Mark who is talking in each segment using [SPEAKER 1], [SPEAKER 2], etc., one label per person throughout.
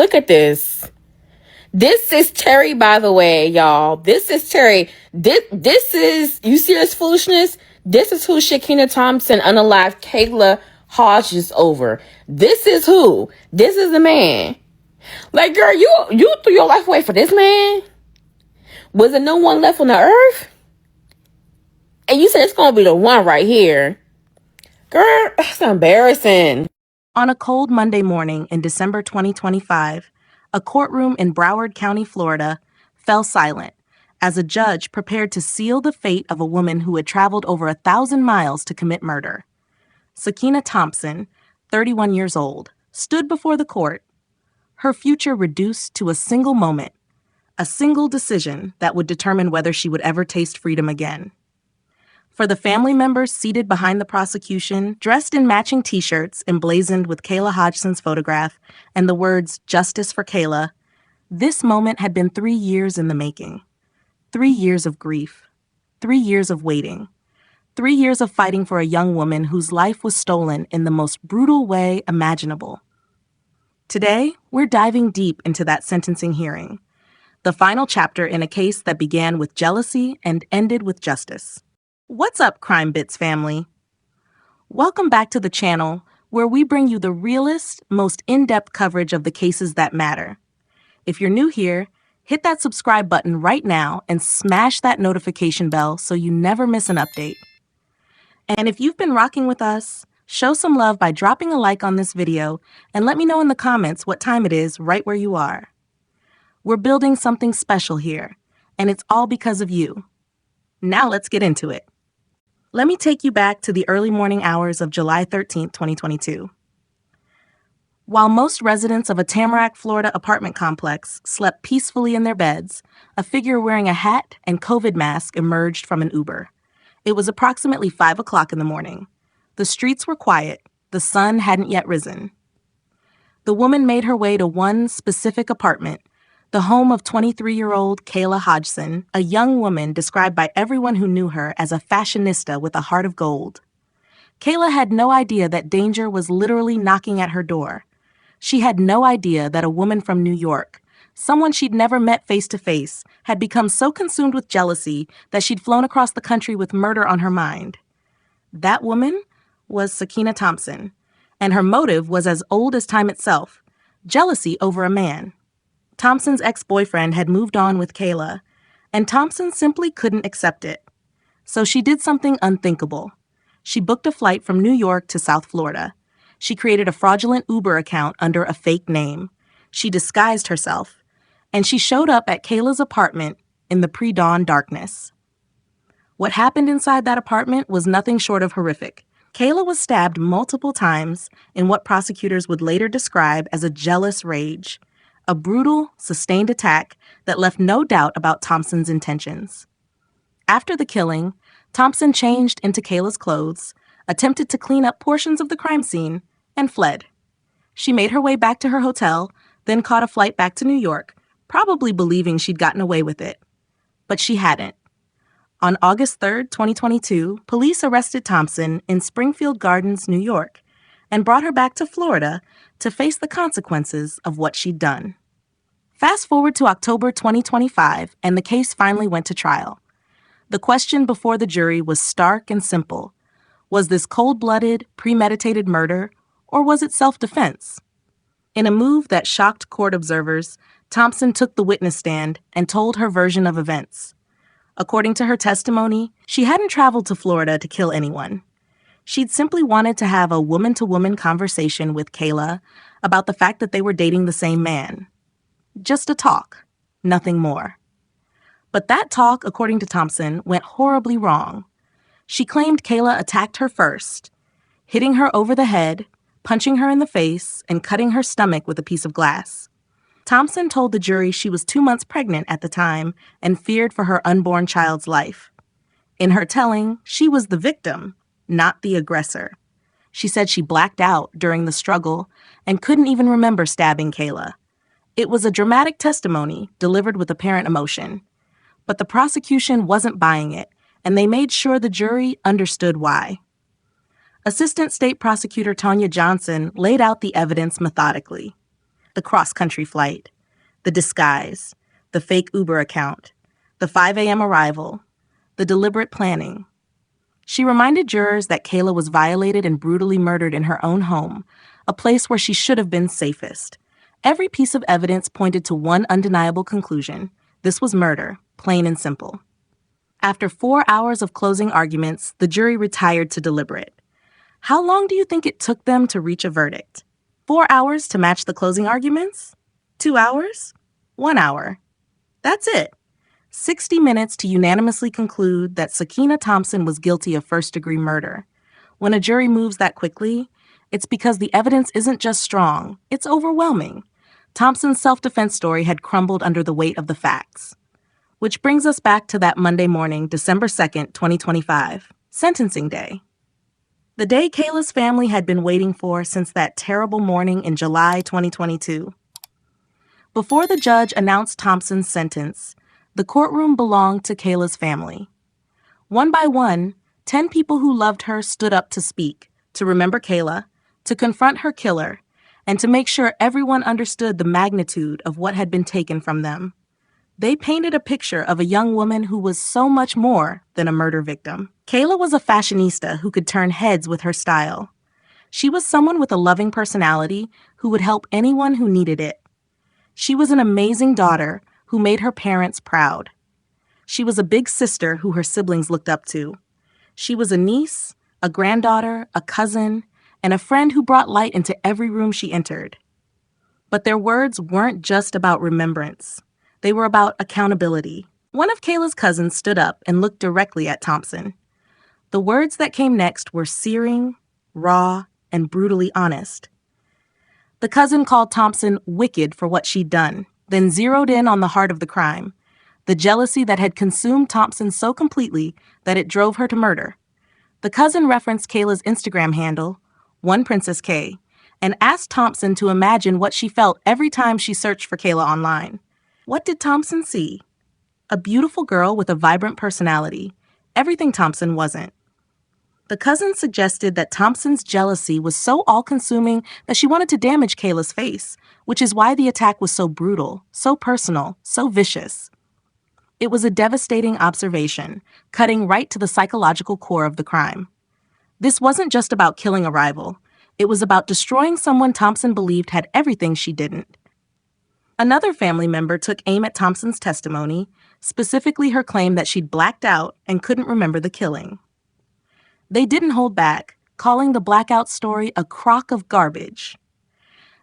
[SPEAKER 1] Look at this. This is Terry, by the way, y'all. This is Terry. This is, you see this foolishness? This is who Sakiyna Thompson unalived Kayla Hodgson over. This is who. This is the man. Like, girl, you threw your life away for this man? Was there no one left on the earth? And you said it's going to be the one right here. Girl, that's embarrassing.
[SPEAKER 2] On a cold Monday morning in December 2025, a courtroom in Broward County, Florida, fell silent as a judge prepared to seal the fate of a woman who had traveled over 1,000 miles to commit murder. Sakiyna Thompson, 31 years old, stood before the court, her future reduced to a single moment, a single decision that would determine whether she would ever taste freedom again. For the family members seated behind the prosecution, dressed in matching T-shirts emblazoned with Kayla Hodgson's photograph and the words "Justice for Kayla," this moment had been 3 years in the making. 3 years of grief. 3 years of waiting. 3 years of fighting for a young woman whose life was stolen in the most brutal way imaginable. Today, we're diving deep into that sentencing hearing, the final chapter in a case that began with jealousy and ended with justice. What's up, Crime Bitz family? Welcome back to the channel where we bring you the realest, most in-depth coverage of the cases that matter. If you're new here, hit that subscribe button right now and smash that notification bell so you never miss an update. And if you've been rocking with us, show some love by dropping a like on this video and let me know in the comments what time it is right where you are. We're building something special here, and it's all because of you. Now let's get into it. Let me take you back to the early morning hours of July 13, 2022. While most residents of a Tamarac, Florida apartment complex slept peacefully in their beds, a figure wearing a hat and COVID mask emerged from an Uber. It was approximately 5 o'clock in the morning. The streets were quiet. The sun hadn't yet risen. The woman made her way to one specific apartment, the home of 23-year-old Kayla Hodgson, a young woman described by everyone who knew her as a fashionista with a heart of gold. Kayla had no idea that danger was literally knocking at her door. She had no idea that a woman from New York, someone she'd never met face-to-face, had become so consumed with jealousy that she'd flown across the country with murder on her mind. That woman was Sakiyna Thompson, and her motive was as old as time itself, jealousy over a man. Thompson's ex-boyfriend had moved on with Kayla, and Thompson simply couldn't accept it. So she did something unthinkable. She booked a flight from New York to South Florida. She created a fraudulent Uber account under a fake name. She disguised herself, and she showed up at Kayla's apartment in the pre-dawn darkness. What happened inside that apartment was nothing short of horrific. Kayla was stabbed multiple times in what prosecutors would later describe as a jealous rage. A brutal, sustained attack that left no doubt about Thompson's intentions. After the killing, Thompson changed into Kayla's clothes, attempted to clean up portions of the crime scene, and fled. She made her way back to her hotel, then caught a flight back to New York, probably believing she'd gotten away with it. But she hadn't. On August 3, 2022, police arrested Thompson in Springfield Gardens, New York, and brought her back to Florida to face the consequences of what she'd done. Fast forward to October 2025, and the case finally went to trial. The question before the jury was stark and simple. Was this cold-blooded, premeditated murder, or was it self-defense? In a move that shocked court observers, Thompson took the witness stand and told her version of events. According to her testimony, she hadn't traveled to Florida to kill anyone. She'd simply wanted to have a woman-to-woman conversation with Kayla about the fact that they were dating the same man. Just a talk, nothing more. But that talk, according to Thompson, went horribly wrong. She claimed Kayla attacked her first, hitting her over the head, punching her in the face, and cutting her stomach with a piece of glass. Thompson told the jury she was 2 months pregnant at the time and feared for her unborn child's life. In her telling, she was the victim, not the aggressor. She said she blacked out during the struggle and couldn't even remember stabbing Kayla. It was a dramatic testimony delivered with apparent emotion. But the prosecution wasn't buying it, and they made sure the jury understood why. Assistant State Prosecutor Tanya Johnson laid out the evidence methodically. The cross-country flight, the disguise, the fake Uber account, the 5 a.m. arrival, the deliberate planning. She reminded jurors that Kayla was violated and brutally murdered in her own home, a place where she should have been safest. Every piece of evidence pointed to one undeniable conclusion. This was murder, plain and simple. After 4 hours of closing arguments, the jury retired to deliberate. How long do you think it took them to reach a verdict? 4 hours to match the closing arguments? 2 hours? 1 hour. That's it. 60 minutes to unanimously conclude that Sakiyna Thompson was guilty of first-degree murder. When a jury moves that quickly, it's because the evidence isn't just strong, it's overwhelming. Thompson's self-defense story had crumbled under the weight of the facts. Which brings us back to that Monday morning, December 2nd, 2025, sentencing day. The day Kayla's family had been waiting for since that terrible morning in July 2022. Before the judge announced Thompson's sentence, the courtroom belonged to Kayla's family. One by one, 10 people who loved her stood up to speak, to remember Kayla, to confront her killer, and to make sure everyone understood the magnitude of what had been taken from them. They painted a picture of a young woman who was so much more than a murder victim. Kayla was a fashionista who could turn heads with her style. She was someone with a loving personality who would help anyone who needed it. She was an amazing daughter who made her parents proud. She was a big sister who her siblings looked up to. She was a niece, a granddaughter, a cousin, and a friend who brought light into every room she entered. But their words weren't just about remembrance. They were about accountability. One of Kayla's cousins stood up and looked directly at Thompson. The words that came next were searing, raw, and brutally honest. The cousin called Thompson wicked for what she'd done, then zeroed in on the heart of the crime, the jealousy that had consumed Thompson so completely that it drove her to murder. The cousin referenced Kayla's Instagram handle, OnePrincessK, and asked Thompson to imagine what she felt every time she searched for Kayla online. What did Thompson see? A beautiful girl with a vibrant personality, everything Thompson wasn't. The cousin suggested that Thompson's jealousy was so all-consuming that she wanted to damage Kayla's face, which is why the attack was so brutal, so personal, so vicious. It was a devastating observation, cutting right to the psychological core of the crime. This wasn't just about killing a rival. It was about destroying someone Thompson believed had everything she didn't. Another family member took aim at Thompson's testimony, specifically her claim that she'd blacked out and couldn't remember the killing. They didn't hold back, calling the blackout story a crock of garbage.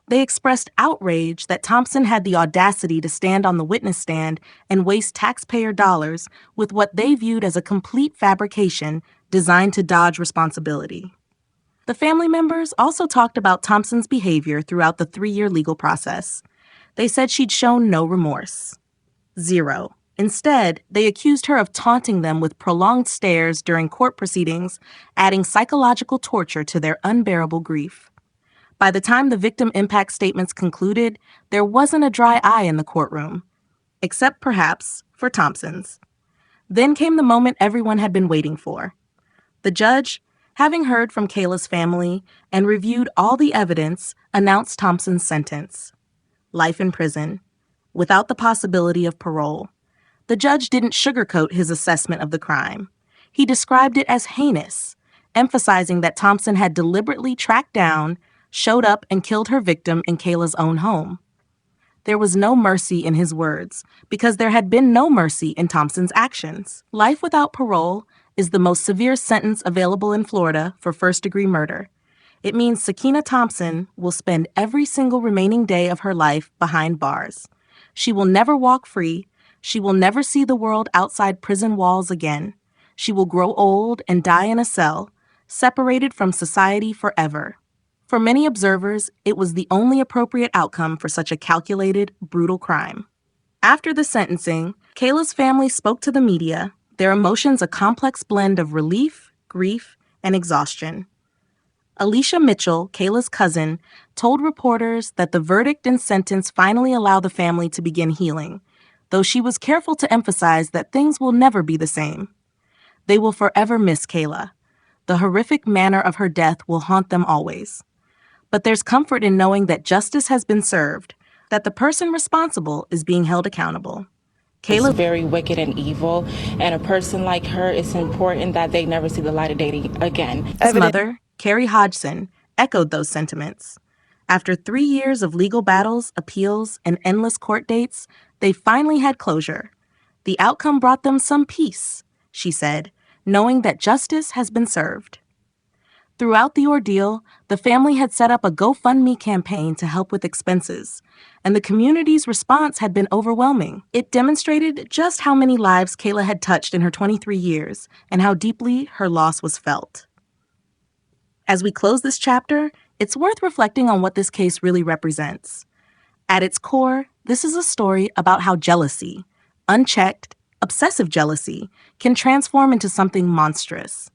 [SPEAKER 2] They expressed outrage that Thompson had the audacity to stand on the witness stand and waste taxpayer dollars with what they viewed as a complete fabrication designed to dodge responsibility. The family members also talked about Thompson's behavior throughout the 3-year legal process. They said she'd shown no remorse. Zero. Instead, they accused her of taunting them with prolonged stares during court proceedings, adding psychological torture to their unbearable grief. By the time the victim impact statements concluded, there wasn't a dry eye in the courtroom, except perhaps for Thompson's. Then came the moment everyone had been waiting for. The judge, having heard from Kayla's family and reviewed all the evidence, announced Thompson's sentence. Life in prison, without the possibility of parole. The judge didn't sugarcoat his assessment of the crime. He described it as heinous, emphasizing that Thompson had deliberately tracked down, showed up, and killed her victim in Kayla's own home. There was no mercy in his words, because there had been no mercy in Thompson's actions. Life without parole is the most severe sentence available in Florida for first-degree murder. It means Sakiyna Thompson will spend every single remaining day of her life behind bars. She will never walk free. She will never see the world outside prison walls again. She will grow old and die in a cell, separated from society forever. For many observers, it was the only appropriate outcome for such a calculated, brutal crime. After the sentencing, Kayla's family spoke to the media, their emotions a complex blend of relief, grief, and exhaustion. Alicia Mitchell, Kayla's cousin, told reporters that the verdict and sentence finally allow the family to begin healing, though she was careful to emphasize that things will never be the same. They will forever miss Kayla. The horrific manner of her death will haunt them always. But there's comfort in knowing that justice has been served, that the person responsible is being held accountable.
[SPEAKER 3] It's very wicked and evil, and a person like her, it's important that they never see the light of day again.
[SPEAKER 2] His mother, Kayla Hodgson, echoed those sentiments. After 3 years of legal battles, appeals, and endless court dates, they finally had closure. The outcome brought them some peace, she said, knowing that justice has been served. Throughout the ordeal, the family had set up a GoFundMe campaign to help with expenses, and the community's response had been overwhelming. It demonstrated just how many lives Kayla had touched in her 23 years and how deeply her loss was felt. As we close this chapter, it's worth reflecting on what this case really represents. At its core, this is a story about how jealousy, unchecked, obsessive jealousy, can transform into something monstrous.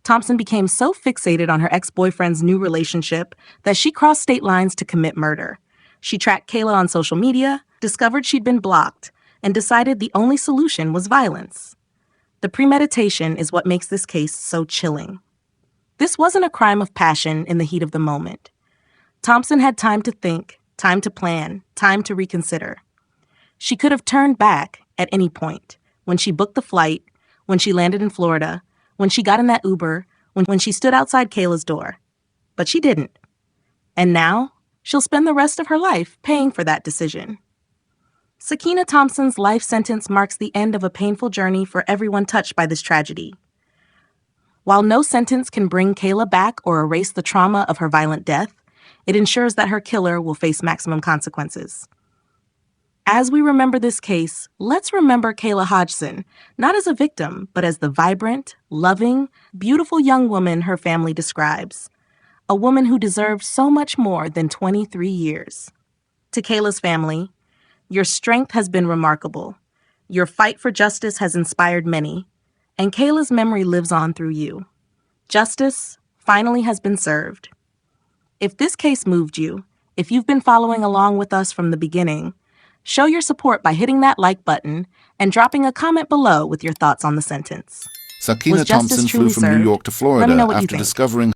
[SPEAKER 2] Thompson became so fixated on her ex-boyfriend's new relationship that she crossed state lines to commit murder. She tracked Kayla on social media, discovered she'd been blocked, and decided the only solution was violence. The premeditation is what makes this case so chilling. This wasn't a crime of passion in the heat of the moment. Thompson had time to think, time to plan, time to reconsider. She could have turned back at any point, when she booked the flight, when she landed in Florida, when she got in that Uber, when she stood outside Kayla's door. But she didn't. And now, she'll spend the rest of her life paying for that decision. Sakiyna Thompson's life sentence marks the end of a painful journey for everyone touched by this tragedy. While no sentence can bring Kayla back or erase the trauma of her violent death, it ensures that her killer will face maximum consequences. As we remember this case, let's remember Kayla Hodgson, not as a victim, but as the vibrant, loving, beautiful young woman her family describes. A woman who deserved so much more than 23 years. To Kayla's family, your strength has been remarkable. Your fight for justice has inspired many, and Kayla's memory lives on through you. Justice finally has been served. If this case moved you, if you've been following along with us from the beginning, show your support by hitting that like button and dropping a comment below with your thoughts on the sentence.
[SPEAKER 4] Sakiyna Thompson flew from New York to Florida after discovering